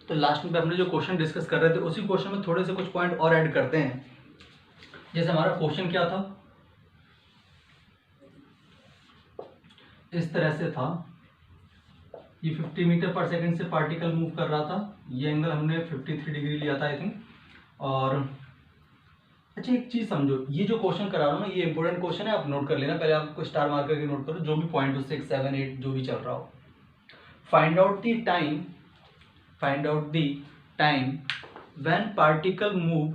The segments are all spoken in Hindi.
तो लास्ट में हमने जो क्वेश्चन डिस्कस कर रहे थे उसी क्वेश्चन में थोड़े से कुछ पॉइंट और ऐड करते हैं। जैसे हमारा क्वेश्चन क्या था, इस तरह से था, ये 50 मीटर पर सेकंड से पार्टिकल मूव कर रहा था, ये एंगल हमने 53 डिग्री लिया था आई थिंक। और अच्छा एक चीज समझो, ये जो क्वेश्चन करा रहा हूँ ना ये इंपॉर्टेंट क्वेश्चन है, आप नोट कर लेना, पहले आपको स्टार मार्कर के नोट करो, जो भी पॉइंट हो 6, 7, 8 जो भी चल रहा हो। Find out the time when particle move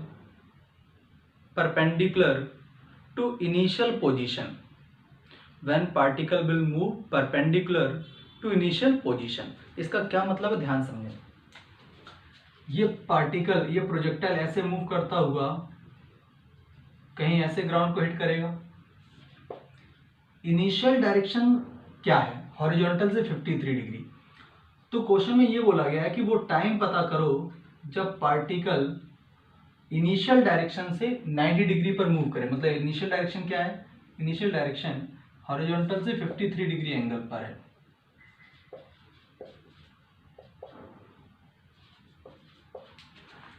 perpendicular to initial position, when particle will move perpendicular to initial position. इसका क्या मतलब है, ध्यान समझें। ये पार्टिकल, ये प्रोजेक्टाइल ऐसे मूव करता हुआ कहीं ऐसे ग्राउंड को हिट करेगा। इनिशियल डायरेक्शन क्या है, हॉरिजॉन्टल से 53 डिग्री। तो क्वेश्चन में ये बोला गया है कि वो टाइम पता करो जब पार्टिकल इनिशियल डायरेक्शन से 90 डिग्री पर मूव करे। मतलब इनिशियल डायरेक्शन क्या है, इनिशियल डायरेक्शन हॉरिजॉन्टल से 53 डिग्री एंगल पर है।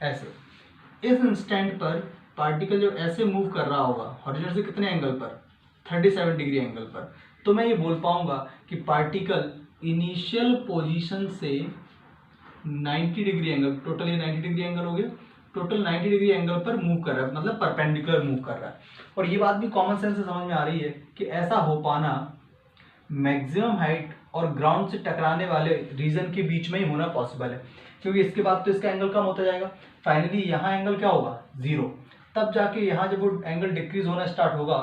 ऐसे इस इंस्टेंट पर पार्टिकल जब ऐसे मूव कर रहा होगा हॉरिजॉन्टल से कितने एंगल पर, 37 डिग्री एंगल पर, तो मैं ये बोल पाऊंगा कि पार्टिकल इनिशियल पोजीशन से 90 डिग्री एंगल, टोटल ये 90 डिग्री एंगल हो गया, टोटल 90 डिग्री एंगल पर मूव कर रहा है, मतलब परपेंडिकुलर मूव कर रहा है। और ये बात भी कॉमन सेंस से समझ में आ रही है कि ऐसा हो पाना मैक्सिमम हाइट और ग्राउंड से टकराने वाले रीजन के बीच में ही होना पॉसिबल है, क्योंकि इसके बाद तो इसका एंगल कम होता जाएगा। फाइनली यहाँ एंगल क्या होगा, 0। तब जाके यहाँ जब वो एंगल डिक्रीज होना स्टार्ट होगा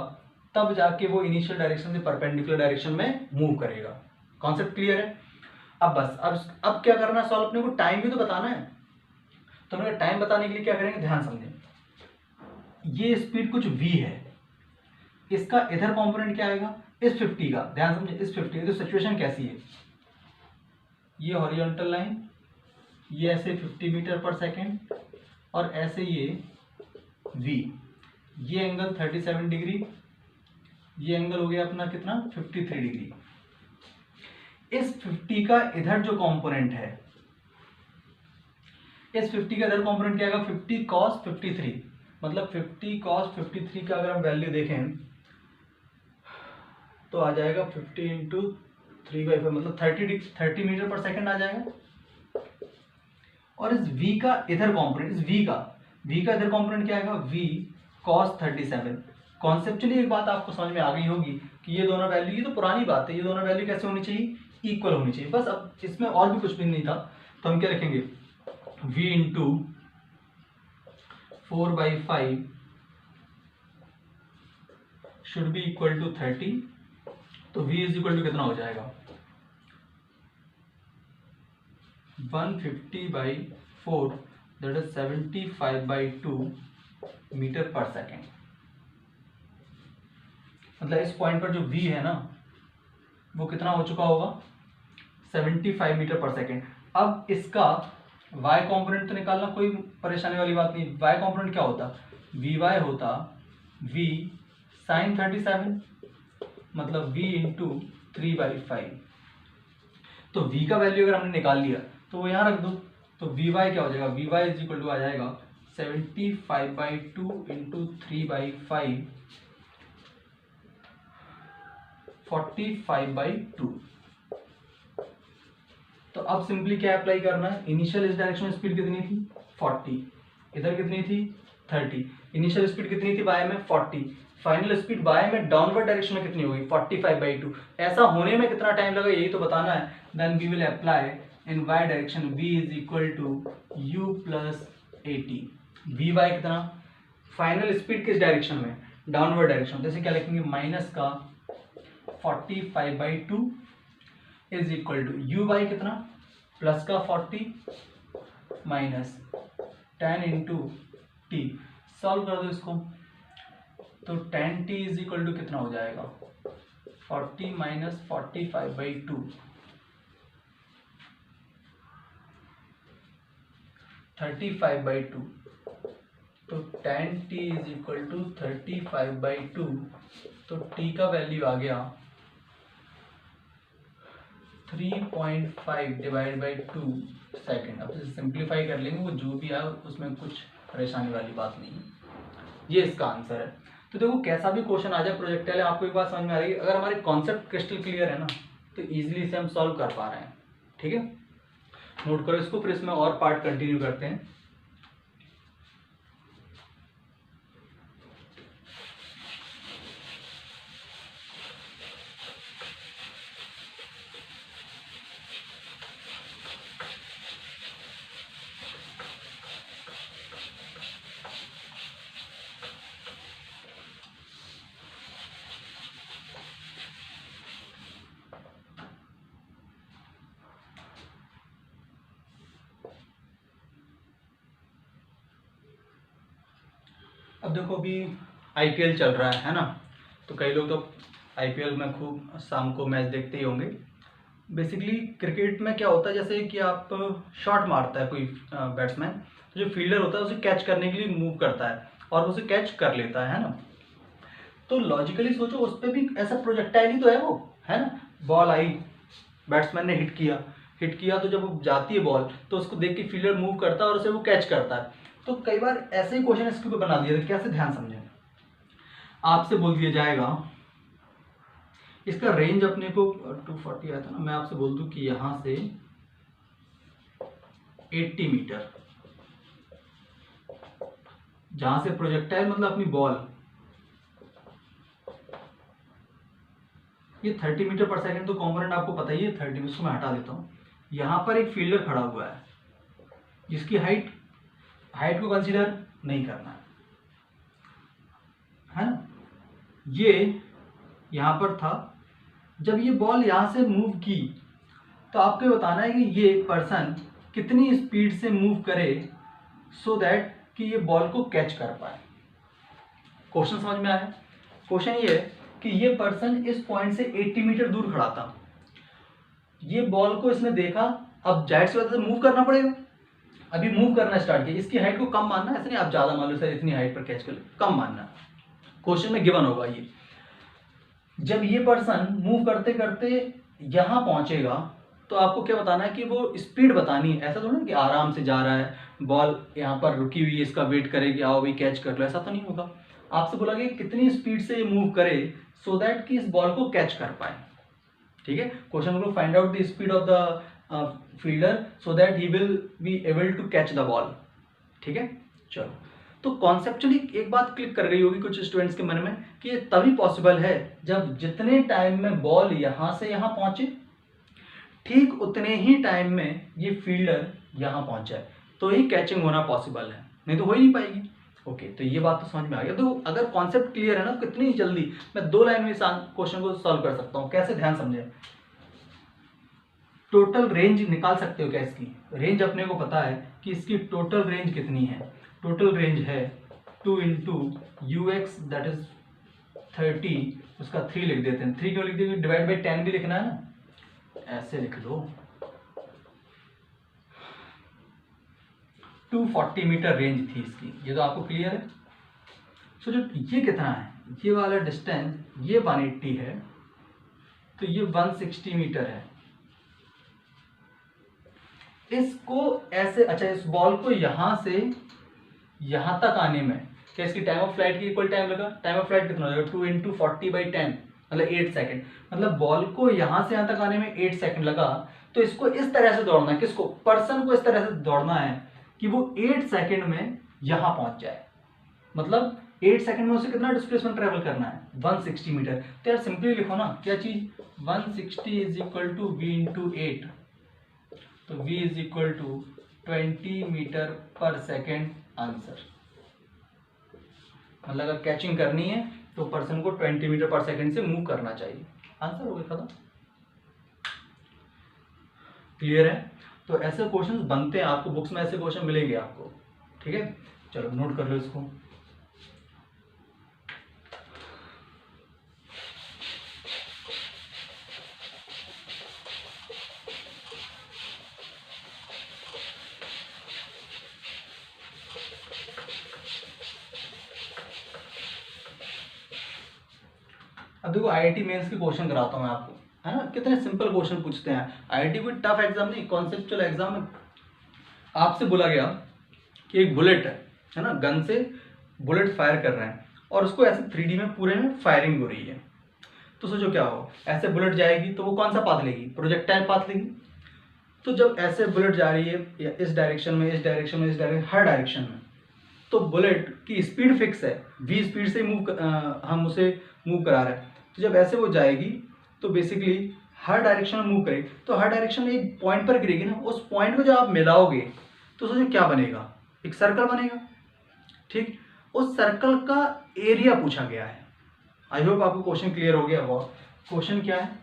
तब जाके वो इनिशियल डायरेक्शन से परपेंडिकुलर डायरेक्शन में मूव करेगा। कॉन्सेप्ट क्लियर है। अब बस अब क्या करना है, सॉल्व अपने को टाइम भी तो बताना है। तो हम टाइम बताने के लिए क्या करेंगे, ध्यान समझें। ये स्पीड कुछ v है, इसका इधर कंपोनेंट क्या आएगा, इस 50 का, ध्यान समझे, इस 50। तो सिचुएशन कैसी है, ये हॉरिजॉन्टल लाइन, ये ऐसे 50 मीटर पर सेकेंड और ऐसे ये v, ये एंगल 37 डिग्री, ये एंगल हो गया अपना कितना, 53 डिग्री। इस 50 का इधर जो कंपोनेंट है, इस 50 का इधर कंपोनेंट क्या आएगा, 50 cos 53, मतलब 50 cos 53 का अगर हम वैल्यू देखें तो आ जाएगा 50 इंटू 3/5, मतलब 30 मीटर पर सेकेंड आ जाएगा। और इस v का इधर कंपोनेंट, इस v का इधर कंपोनेंट क्या आएगा, v cos 37। कॉन्सेप्चुअली एक बात आपको समझ में आ गई होगी कि ये दोनों वैल्यू, ये तो पुरानी बात है, ये दोनों वैल्यू कैसे होनी चाहिए, इक्वल होनी चाहिए। बस अब इसमें और भी कुछ भी नहीं था, तो हम क्या रखेंगे, v into 4/5 should be equal to 30। तो v इज इक्वल टू कितना हो जाएगा, 150/4, that is 75/2 metre per second. मतलब इस पॉइंट पर जो v है ना वो कितना हो चुका होगा, 75 मीटर पर सेकेंड। अब इसका y कंपोनेंट तो निकालना कोई परेशानी वाली बात नहीं। y कंपोनेंट क्या होता, vy होता v sin 37, मतलब v इंटू 3/5। तो v का वैल्यू अगर हमने निकाल लिया तो वो यहाँ रख दो, तो vy क्या हो जाएगा, vy इज इक्वल टू आ जाएगा 75/2 इंटू 3/5, 45/2। तो अब सिंपली क्या अप्लाई करना है, इनिशियल इस डायरेक्शन में स्पीड कितनी थी 40, इधर कितनी थी 30, इनिशियल स्पीड कितनी थी y में 40, फाइनल स्पीड y में डाउनवर्ड डायरेक्शन में कितनी होगी 45/2। ऐसा होने में कितना टाइम लगा यही तो बताना है। Then we will apply in y direction, v is equal to u plus 80। vy कितना, फाइनल स्पीड किस डायरेक्शन में, डाउनवर्ड डायरेक्शन, जैसे क्या लिखेंगे, माइनस का 45/2 is equal to u by कितना, प्लस का 40 माइनस 10 इंटू टी। सॉल्व कर दो इसको, तो 10t इज इक्वल टू कितना हो जाएगा, 40 माइनस 45/2, 35/2। तो 10t इज इक्वल टू 35/2, तो t का वैल्यू आ गया 3.5 डिवाइड बाई 2 सेकंड। अब इसे सिंप्लीफाई कर लेंगे, वो जो भी आए उसमें कुछ परेशानी वाली बात नहीं है, ये इसका आंसर है। तो देखो कैसा भी क्वेश्चन आ जाए प्रोजेक्टाइल, आपको एक बात समझ में आ रही है, अगर हमारे कॉन्सेप्ट क्रिस्टल क्लियर है ना तो इजीली इसे हम सॉल्व कर पा रहे हैं। ठीक है, नोट करो इसको, फिर इसमें और पार्ट कंटिन्यू करते हैं। अब देखो अभी आईपीएल चल रहा है ना, तो कई लोग तो आईपीएल में खूब शाम को मैच देखते ही होंगे। बेसिकली क्रिकेट में क्या होता है, जैसे कि आप शॉट मारता है कोई बैट्समैन, तो जो फील्डर होता है उसे कैच करने के लिए मूव करता है और उसे कैच कर लेता है ना। तो लॉजिकली सोचो उस पर भी ऐसा प्रोजेक्टाइल ही तो है वो, है ना। बॉल आई, बैट्समैन ने हिट किया तो जब वो जाती है बॉल तो उसको देख के फील्डर मूव करता है और उसे वो कैच करता है। तो कई बार ऐसे ही क्वेश्चन इसके ऊपर बना दिया था, कैसे ध्यान समझें। आपसे बोल दिया जाएगा इसका रेंज अपने को 240 आया था ना, मैं आपसे बोल दूं कि यहां से 80 मीटर, जहां से प्रोजेक्टाइल मतलब अपनी बॉल, ये 30 मीटर पर सेकंड तो कॉम्पोनेंट आपको पता ही है 30, उसको मैं हटा देता हूं। यहां पर एक फील्डर खड़ा हुआ है जिसकी हाइट को कंसीडर नहीं करना है ना। ये यहां पर था, जब ये बॉल यहां से मूव की तो आपको बताना है कि ये पर्सन कितनी स्पीड से मूव करे सो दैट कि ये बॉल को कैच कर पाए। क्वेश्चन समझ में आया। क्वेश्चन ये है कि ये पर्सन इस पॉइंट से 80 मीटर दूर खड़ा था, ये बॉल को इसने देखा, अब जाहिर सी बात है मूव करना पड़ेगा। अभी मूव करना स्टार्ट किया, इसकी हाइट को कम मानना, ऐसे नहीं आप ज्यादा मान लो सर इतनी हाइट पर कैच कर ले, कम मानना। क्वेश्चन में गिवन होगा ये, जब ये पर्सन मूव करते करते यहां पहुंचेगा तो आपको क्या बताना है कि वो स्पीड बतानी है। ऐसा थोड़ा ना कि आराम से जा रहा है, बॉल यहाँ पर रुकी हुई है, इसका वेट करे कि आओ भाई कैच कर लो, ऐसा तो नहीं होगा। आपसे बोला कि कितनी स्पीड से ये मूव करे सो दैट कि इस बॉल को कैच कर पाए। ठीक है, क्वेश्चन को find out the speed of the fielder so that he will be able to catch the ball. ठीक है, चलो। तो कॉन्सेप्चुअली एक बात क्लिक कर गई होगी कुछ स्टूडेंट्स के मन में कि ये तभी पॉसिबल है जब जितने टाइम में बॉल यहां से यहां पहुंचे, ठीक उतने ही टाइम में ये फील्डर यहां पहुंचा है, तो ही कैचिंग होना पॉसिबल है, नहीं तो हो ही नहीं पाएगी। ओके, तो ये बात तो समझ में आ गया। तो अगर कॉन्सेप्ट क्लियर है ना, कितनी जल्दी मैं 2 लाइन में क्वेश्चन को सॉल्व कर सकता हूं। कैसे, ध्यान समझे। टोटल रेंज निकाल सकते हो क्या इसकी? रेंज अपने को पता है कि इसकी टोटल रेंज कितनी है। टोटल रेंज है 2 into u x that is 30, उसका 3 लिख देते हैं। 3 क्यों लिख देंगे, डिवाइड बाई 10 भी लिखना है ना, ऐसे लिख लो। 240 मीटर रेंज थी इसकी, ये तो आपको क्लियर है। सो जो ये कितना है, ये वाला डिस्टेंस ये 180 है, तो ये 160 मीटर है। इसको ऐसे, अच्छा इस बॉल को यहां से यहां तक आने में क्या इसकी टाइम ऑफ फ्लाइट की इक्वल टाइम लगा? टाइम ऑफ फ्लाइट कितना हो जाएगा? 2 इंटू 40/10 मतलब 8 सेकेंड। मतलब बॉल को यहां से यहां तक आने में 8 सेकेंड लगा, तो इसको इस तरह से दौड़ना है, किसको, पर्सन को इस तरह से दौड़ना है कि वो 8 सेकेंड में यहां पहुंच जाए। मतलब 8 सेकेंड में उसे कितना डिस्प्लेसमेंट ट्रेवल करना है? 160 मीटर। तो यार सिंपली लिखो ना, क्या चीज, 160 is equal to v into 8, तो v is equal to 20 metre per second answer. मतलब अगर कैचिंग करनी है तो पर्सन को 20 मीटर पर सेकेंड से मूव करना चाहिए। आंसर हो गया, खत्म। क्लियर है। तो ऐसे क्वेश्चंस बनते हैं, आपको बुक्स में ऐसे क्वेश्चन मिलेंगे आपको। ठीक है, चलो नोट कर लो इसको। अब देखो आईआईटी मेंस के क्वेश्चन कराता हूं मैं आपको, है ना। कितने सिंपल क्वेश्चन पूछते हैं। आईआईटी कोई टफ एग्जाम नहीं, कॉन्सेप्चुअल एग्जाम है, आपसे बोला गया कि एक बुलेट है ना, गन से बुलेट फायर कर रहे हैं और उसको ऐसे 3D में पूरे में फायरिंग हो रही है। तो सोचो क्या हो, ऐसे बुलेट जाएगी तो वो कौन सा पाथ लेगी, प्रोजेक्टाइल पाथ लेगी। तो जब ऐसे बुलेट जा रही है इस डायरेक्शन में, इस डायरेक्शन में, इस डायरेक्शन, हर डायरेक्शन में, तो बुलेट की स्पीड फिक्स है, v स्पीड से हम उसे मूव करा रहे हैं। तो जब ऐसे वो जाएगी तो बेसिकली हर डायरेक्शन में मूव करेगी, तो हर डायरेक्शन में एक पॉइंट पर गिरेगी ना। उस पॉइंट को जब आप मिलाओगे तो सोचो क्या बनेगा, एक सर्कल बनेगा। ठीक, उस सर्कल का एरिया पूछा गया है। आई होप आपको क्वेश्चन क्लियर हो गया होगा। क्वेश्चन क्या है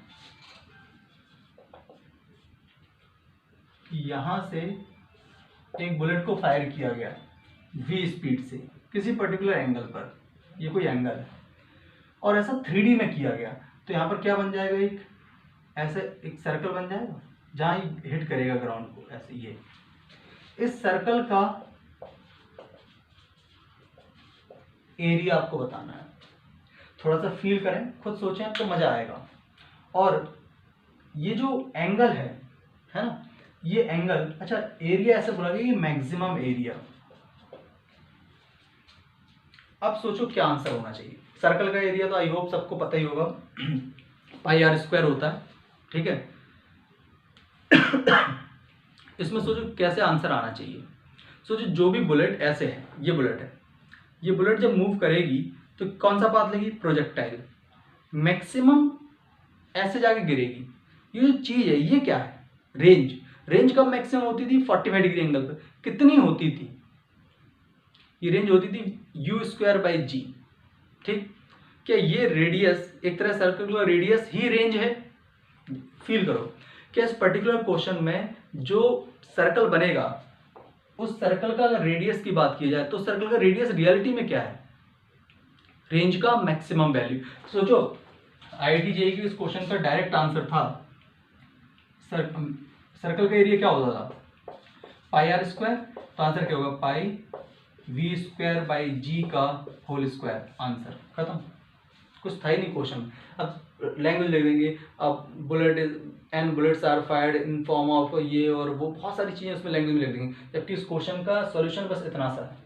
कि यहां से एक बुलेट को फायर किया गया v स्पीड से किसी पर्टिकुलर एंगल पर, ये कोई एंगल है, और ऐसा 3D में किया गया। तो यहाँ पर क्या बन जाएगा, एक ऐसे एक सर्कल बन जाएगा जहाँ हिट करेगा ग्राउंड को ऐसे। ये इस सर्कल का एरिया आपको बताना है। थोड़ा सा फील करें, खुद सोचें तो मजा आएगा। और ये जो एंगल है ना, ये एंगल, अच्छा एरिया ऐसे बोला गया, ये मैक्सिमम एरिया। अब सोचो क्या आंसर होना चाहिए। सर्कल का एरिया तो आई होप सबको पता ही होगा, पाई आर स्क्वायर होता है। ठीक है, इसमें सोचो कैसे आंसर आना चाहिए। सोचो जो भी बुलेट ऐसे है, ये बुलेट है, ये बुलेट जब मूव करेगी तो कौन सा पाथ लेगी, प्रोजेक्टाइल। मैक्सिमम ऐसे जाके गिरेगी। ये जो चीज है ये क्या है, रेंज। रेंज कब मैक्सिमम होती थी, 45 डिग्री एंगल पर। कितनी होती थी, ये रेंज होती थी u²/g। ठीक, क्या ये रेडियस, एक तरह सर्कल का रेडियस ही रेंज है। फील करो, क्या इस पर्टिकुलर क्वेश्चन में जो सर्कल बनेगा उस सर्कल का अगर रेडियस की बात की जाए तो सर्कल का रेडियस रियलिटी में क्या है, रेंज का मैक्सिमम वैल्यू। सोचो IIT JEE की इस क्वेश्चन का डायरेक्ट आंसर था, सर्कल का एरिया क्या होता था, पाई आर स्क्वायर। तो आंसर क्या होगा, पाई v²/g का होल स्क्वायर। आंसर खत्म, कुछ था ही नहीं क्वेश्चन। अब लैंग्वेज लिख देंगे, अब bullet and bullets are fired in form of ये और वो, बहुत सारी चीजें उसमें लैंग्वेज में लिख देंगे। जबकि इस क्वेश्चन का सॉल्यूशन बस इतना सा है।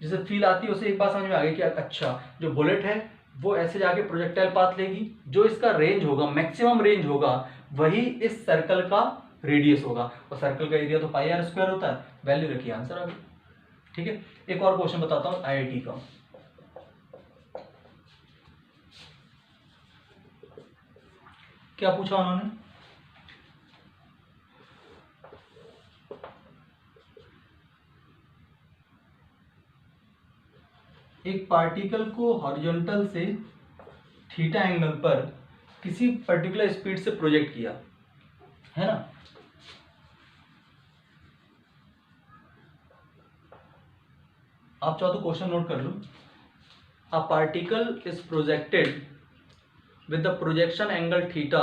जिसे फील आती है उसे एक बात समझ में आ गई कि अच्छा जो बुलेट है वो ऐसे जाके प्रोजेक्टाइल पाथ लेगी, जो इसका रेंज होगा, मैक्सिमम रेंज होगा, वही इस सर्कल का रेडियस होगा। और सर्कल का एरिया तो पाई आर स्क्वायर होता है। वैल्यू रखिए, आंसर आ गया। ठीक है, एक और क्वेश्चन बताता हूं IIT का। क्या पूछा उन्होंने, एक पार्टिकल को हॉरिजॉन्टल से थीटा एंगल पर किसी पर्टिकुलर स्पीड से प्रोजेक्ट किया, है ना। आप चाहो तो क्वेश्चन नोट कर लो। A particle is projected with the projection angle theta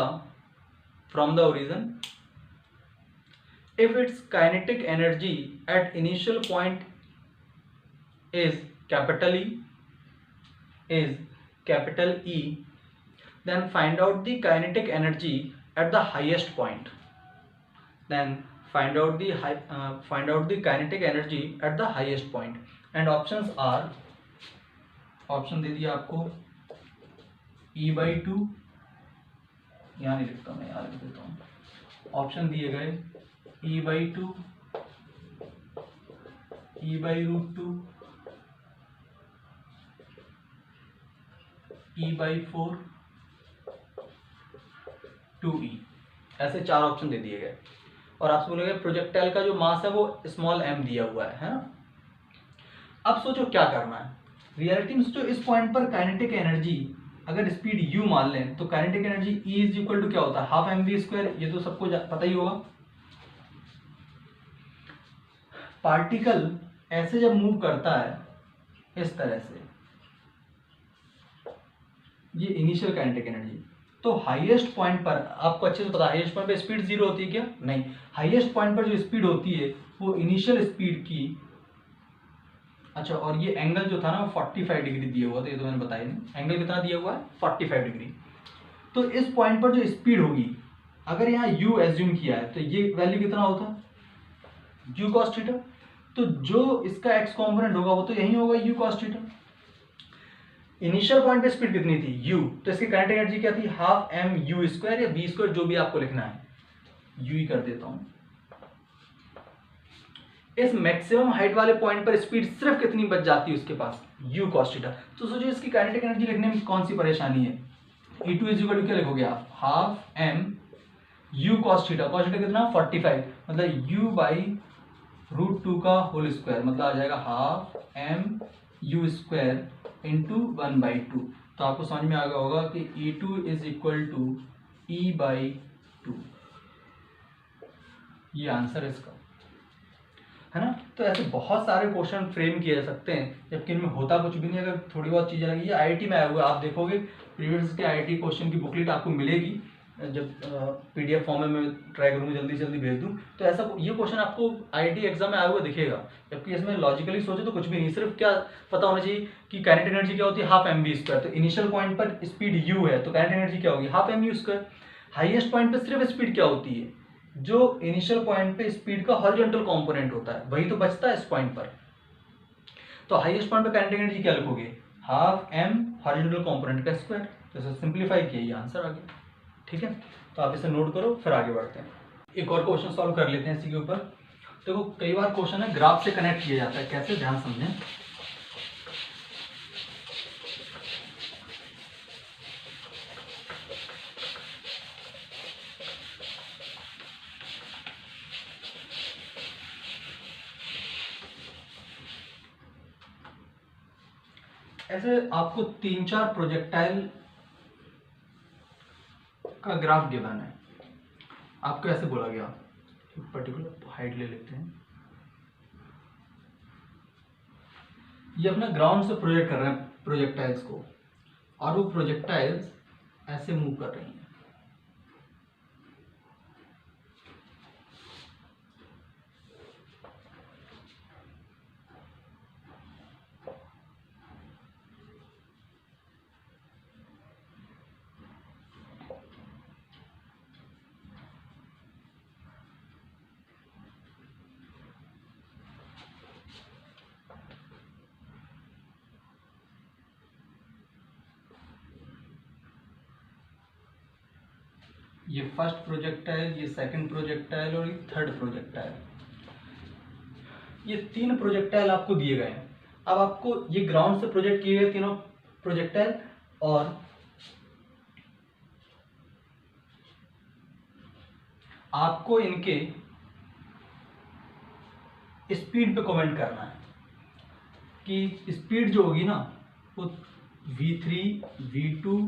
from the origin if its kinetic energy at initial point is capital E, then find out the kinetic energy at the highest point. Then find out the kinetic energy at the highest point. And options are, option दे दिया आपको E/2, यहाँ नहीं लिखता मैं, यहाँ लिख देता हूँ। ऑप्शन दिए गए E/2, E/√2, E/4, 2E, ऐसे चार ऑप्शन दे दिए गए। और आपसे बोलेगा प्रोजेक्टाइल का जो मास है वो स्मॉल m दिया हुआ है ना। अब सोचो क्या करना है। रियलिटी में सोचो, इस पॉइंट पर काइनेटिक एनर्जी अगर स्पीड u मान लें तो काइनेटिक एनर्जी E = क्या होता है, हाफ mv²। ये तो सबको पता ही होगा। पार्टिकल ऐसे जब मूव करता है इस तरह से, ये इनिशियल काइनेटिक एनर्जी। तो हाईएस्ट पॉइंट पर आपको अच्छे से पता है, हाईएस्ट पॉइंट पर स्पीड 0 होती है क्या, नहीं। हाईएस्ट पॉइंट पर जो स्पीड होती है वो इनिशियल स्पीड की, अच्छा, और ये एंगल जो था ना वो 45 डिग्री दिया हुआ था, ये तो मैंने बताया नहीं। एंगल कितना दिया हुआ है, 45 डिग्री। तो इस पॉइंट पर जो स्पीड होगी, अगर यहाँ u एज्यूम किया है तो ये वैल्यू कितना होता है, यू कॉस थीटा। तो जो इसका एक्स कॉम्पोनेंट होगा वो तो यही होगा you cos theta. Initial point पे स्पीड कितनी थी यू, तो इसकी काइनेटिक एनर्जी क्या थी हाफ एम यू स्क्वायर या वी स्क्वायर, जो भी आपको लिखना है, यू ही कर देता हूं। इस मैक्सिमम हाइट वाले पॉइंट पर स्पीड सिर्फ कितनी बच जाती है उसके पास, यू कॉस थीटा। तो सोचिए इसकी काइनेटिक एनर्जी लिखने में कौन सी परेशानी है। E2 इज इक्वल टू क्या लिखोगे आप, half m u cos theta कितना 45, मतलब u बाई √2 का होल स्क्वायर, मतलब आ जाएगा half m u square into 1/2। तो आपको समझ में आ गया होगा कि E2 is equal to E/2, ये आंसर है इसका, है ना। तो ऐसे बहुत सारे क्वेश्चन फ्रेम किए जा सकते हैं, जबकि इनमें होता कुछ भी नहीं, अगर थोड़ी बहुत चीजें लगी। ये आईआईटी में आया हुआ है, आप देखोगे प्रीवियस के आईआईटी क्वेश्चन की बुकलेट आपको मिलेगी, जब पीडीएफ फॉर्म में मैं ट्राई करूँगा जल्दी से जल्दी भेज दूँ, तो ऐसा ये क्वेश्चन आपको आईआईटी एग्जाम में आया हुआ दिखेगा। जबकि इसमें लॉजिकली सोचे तो कुछ भी नहीं, सिर्फ क्या पता होना चाहिए कि काइनेटिक एनर्जी क्या होती है, हाफ एम वी स्क्वायर। तो इनिशियल पॉइंट पर स्पीड यू है, तो काइनेटिक एनर्जी क्या होगी, half m u square. Highest point पर सिर्फ स्पीड क्या होती है, जो इनिशियल पॉइंट पे स्पीड का हॉरिजॉन्टल कंपोनेंट होता है वही तो बचता है इस पॉइंट पर। तो हाईएस्ट पॉइंट पे काइनेटिक एनर्जी क्या लिखोगे, हाफ एम हॉरिजॉन्टल कंपोनेंट का स्क्वायर। तो इसे सिंपलीफाई किया, ये आंसर आ गया, ठीक है। तो आप इसे नोट करो, फिर आगे बढ़ते हैं। एक और क्वेश्चन सॉल्व कर लेते हैं इसी के ऊपर। देखो कई बार क्वेश्चन है ग्राफ से कनेक्ट किया जाता है, कैसे, ध्यान समझें। ऐसे आपको 3-4 प्रोजेक्टाइल का ग्राफ गिवन है, आपको ऐसे बोला गया, पर्टिकुलर हाइट ले लेते हैं, ये अपना ग्राउंड से प्रोजेक्ट कर रहे हैं प्रोजेक्टाइल्स को, और वो प्रोजेक्टाइल्स ऐसे मूव कर रही हैं। ये फर्स्ट प्रोजेक्टाइल, ये सेकंड प्रोजेक्टाइल और ये थर्ड प्रोजेक्टाइल, ये 3 प्रोजेक्टाइल आपको दिए गए हैं। अब आपको ये ग्राउंड से प्रोजेक्ट किए गए तीनों प्रोजेक्टाइल और आपको इनके स्पीड पे कमेंट करना है कि स्पीड जो होगी ना वो v3, v2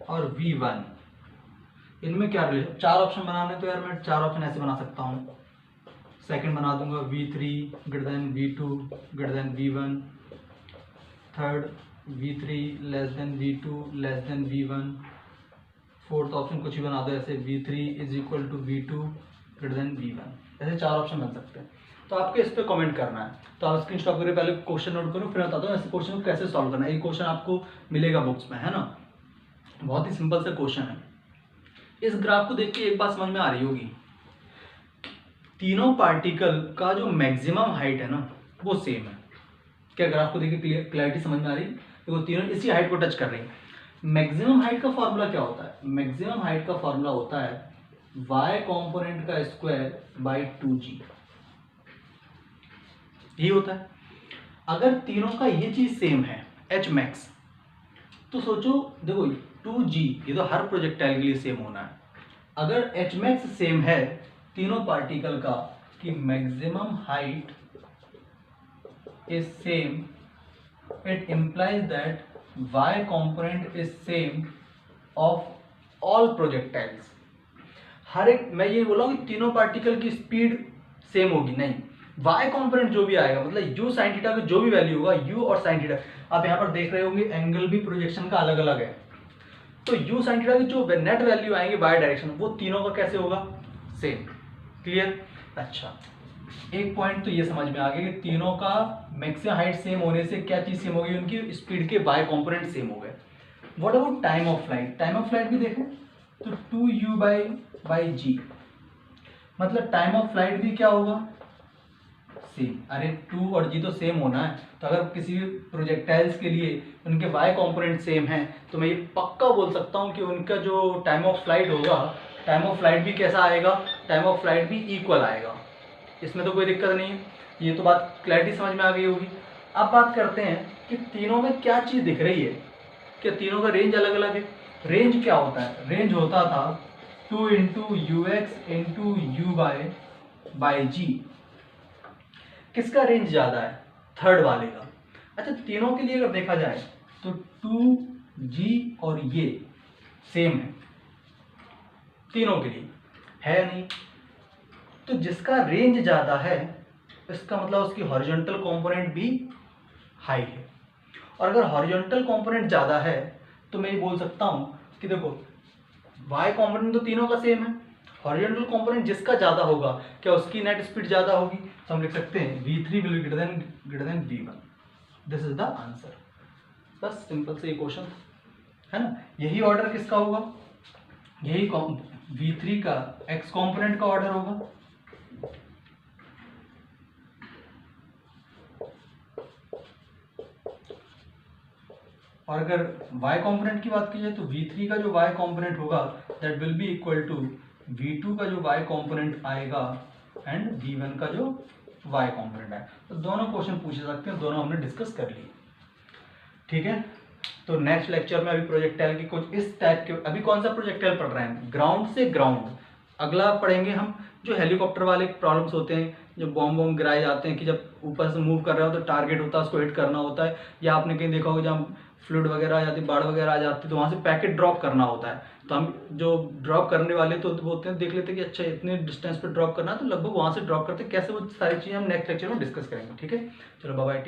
और v1, इनमें क्या रिलेशन। 4 ऑप्शन बनाने तो यार मैं 4 ऑप्शन ऐसे बना सकता हूँ। सेकंड बना दूंगा v3 greater than v2 greater than v1, third v3 less than v2 less than v1, fourth option कुछ भी बना दो ऐसे v3 is equal to v2 greater than v1, ऐसे 4 ऑप्शन बन सकते हैं। तो आपको इस पर कमेंट करना है, तो आप स्क्रीन शॉट करके पहले क्वेश्चन नोट करो, फिर बताता हूँ ऐसे क्वेश्चन को कैसे सॉल्व करना है। ये क्वेश्चन आपको मिलेगा बुक्स में, है ना, बहुत ही सिंपल सा क्वेश्चन है। इस ग्राफ को देख के एक बात समझ में आ रही होगी, तीनों पार्टिकल का जो मैक्सिमम हाइट है ना वो सेम है। क्या ग्राफ को देख के क्लैरिटी समझ में आ रही है, देखो तीनों इसी हाइट को टच कर रही है। मैक्सिमम हाइट का फॉर्मूला क्या होता है, मैक्सिमम हाइट का फॉर्मूला होता है y कंपोनेंट का स्क्वायर बाई 2g, यही होता है। अगर तीनों का ये चीज सेम है h मैक्स, तो सोचो देखो 2g ये तो हर प्रोजेक्टाइल के लिए सेम होना है। अगर h मैक्स सेम है तीनों पार्टिकल का कि maximum height is same, it implies that y component is same of all projectiles। हर एक, मैं ये बोला कि तीनों पार्टिकल की स्पीड सेम होगी, नहीं, y कंपोनेंट जो भी आएगा मतलब u sin थीटा का जो भी वैल्यू होगा, u और sin थीटा, आप यहाँ पर देख रहे होंगे एंगल भी प्रोजेक्शन का अलग अलग है, तो u sin थीटा की जो नेट वैल्यू आएंगे y डायरेक्शन, वो तीनों का कैसे होगा, सेम। क्लियर। अच्छा, एक पॉइंट तो ये समझ में आ गया कि तीनों का मैक्सिमम हाइट सेम होने से क्या चीज सेम होगी, उनकी स्पीड के y कंपोनेंट सेम हो गए। What about time of flight, time of flight भी देखें तो 2u/g, मतलब टाइम ऑफ फ्लाइट भी क्या होगा सी। अरे टू और जी तो सेम होना है, तो अगर किसी भी प्रोजेक्टाइल्स के लिए उनके वाई कंपोनेंट सेम हैं तो मैं ये पक्का बोल सकता हूँ कि उनका जो टाइम ऑफ फ्लाइट होगा, टाइम ऑफ फ्लाइट भी कैसा आएगा, टाइम ऑफ फ्लाइट भी इक्वल आएगा। इसमें तो कोई दिक्कत नहीं है, ये तो बात क्लैरिटी समझ में आ गई होगी। अब बात करते हैं कि तीनों में क्या चीज़ दिख रही है, क्या तीनों का रेंज अलग अलग है। रेंज क्या होता है, रेंज होता था 2 into u x into u by g. किसका रेंज ज़्यादा है, थर्ड वाले का। अच्छा तीनों के लिए अगर देखा जाए तो 2G और ये सेम है तीनों के लिए, है नहीं। तो जिसका रेंज ज़्यादा है इसका मतलब उसकी हॉरिजॉन्टल कंपोनेंट भी हाई है। और अगर हॉरिजॉन्टल कंपोनेंट ज़्यादा है तो मैं ये बोल सकता हूँ कि देखो वाई कंपोनेंट तो तीनों का सेम है, हॉरिजॉन्टल कंपोनेंट जिसका ज़्यादा होगा क्या उसकी नेट स्पीड ज़्यादा होगी, तो हम लिख सकते हैं v3 will be greater than v1। This is the answer. बस सिंपल से ये क्वेश्चन है ना। यही ऑर्डर किसका होगा, यही v3 का x कंपोनेंट का ऑर्डर होगा। और अगर y कंपोनेंट की बात की जाए तो v3 का जो y कंपोनेंट होगा that will be equal to v2 का जो y कंपोनेंट आएगा एंड v1 का जो y कंपोनेंट है। तो दोनों क्वेश्चन पूछे सकते हैं, दोनों हमने डिस्कस कर लिए। ठीक है, तो नेक्स्ट लेक्चर में अभी प्रोजेक्टाइल की कुछ इस टाइप के, अभी कौन सा प्रोजेक्टाइल पढ़ रहे हैं, ग्राउंड से ग्राउंड। अगला पढ़ेंगे हम जो हेलीकॉप्टर वाले प्रॉब्लम्स होते हैं, जो बॉम्ब गिराए जाते हैं कि जब ऊपर से मूव कर रहे हो तो टारगेट होता है, उसको हिट करना होता है। या आपने कहीं देखा होगा जहाँ फ्लूड वगैरह आ जाती, बाढ़ वगैरह आ जाती है तो वहाँ से पैकेट ड्रॉप करना होता है। तो हम जो ड्रॉप करने वाले तो बोलते हैं, देख लेते हैं कि अच्छा इतने डिस्टेंस पे ड्रॉप करना है तो लगभग वहाँ से ड्रॉप करते हैं, कैसे वो सारी चीज़ें हम नेक्स्ट लेक्चर में डिस्कस करेंगे। ठीक है, चलो बाय बाय।